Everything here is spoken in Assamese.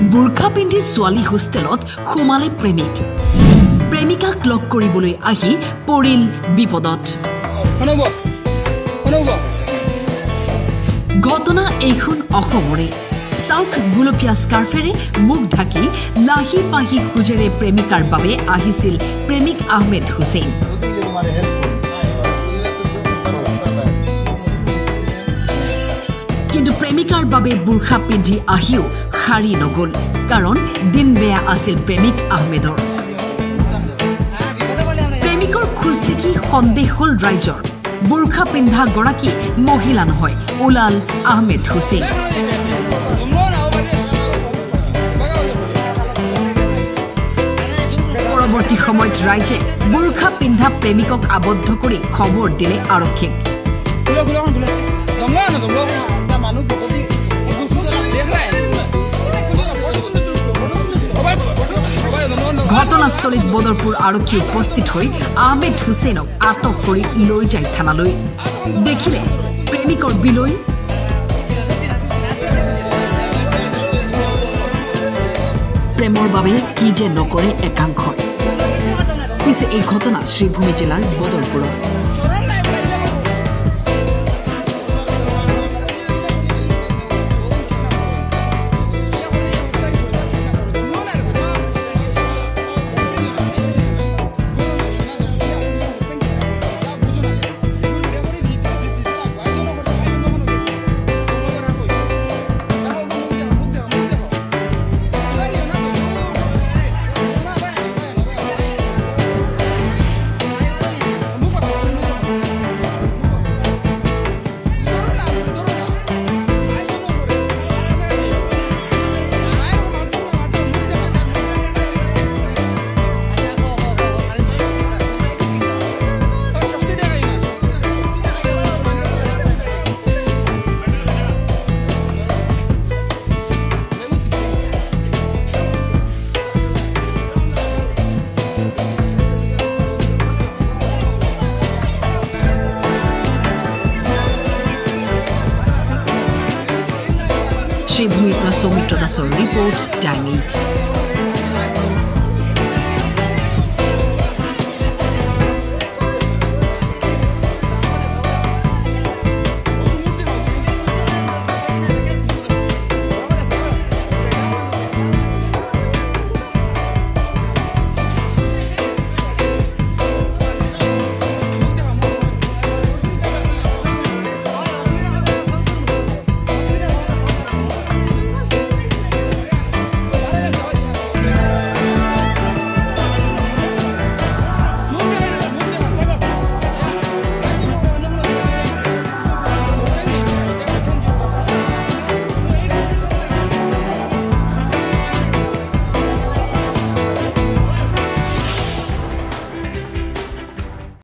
বুৰ্খা পিন্ধি ছোৱালী হোষ্টেলত সোমালে প্ৰেমিক প্ৰেমিকাক লগ কৰিবলৈ আহি পৰিল বিপদত ঘটনা এইখন অসমৰে সাউথ গুলপীয়া স্কাৰ্ফেৰে মুখ ঢাকি লাহি পাহি খুজেৰে প্ৰেমিকাৰ বাবে আহিছিল প্ৰেমিক আহমেদ হুছেইন কিন্তু প্ৰেমিকাৰ বাবে বুৰ্খা পিন্ধি আহিও খাৰি নগল কাৰণ দিন বেয়া আছিল প্ৰেমিক আহমেদৰ প্ৰেমিকৰ খোজ দেখি সন্দেহ হল ৰাইজৰ বুৰ্খা পিন্ধা গৰাকী মহিলা নহয় উলাল আহমেদ হুছেইন পৰৱৰ্তী সময়ত ৰাইজে বুৰ্খা পিন্ধা প্ৰেমিকক আবদ্ধ কৰি খবৰ দিলে আৰক্ষীক ঘটনাস্থলীত বদৰপুৰ আৰক্ষী উপস্থিত হৈ আহমেদ হুছেইনক আটক কৰি লৈ যায় থানালৈ দেখিলে প্ৰেমিকৰ বিলৈ প্ৰেমৰ বাবে কি যে নকৰে একাংশই পিছে এই ঘটনা শ্ৰীভূমি জিলাৰ বদৰপুৰত শ্ৰীভূমিৰ পৰা সৌমিত্ৰ দাসৰ ৰিপৰ্ট টাইম 8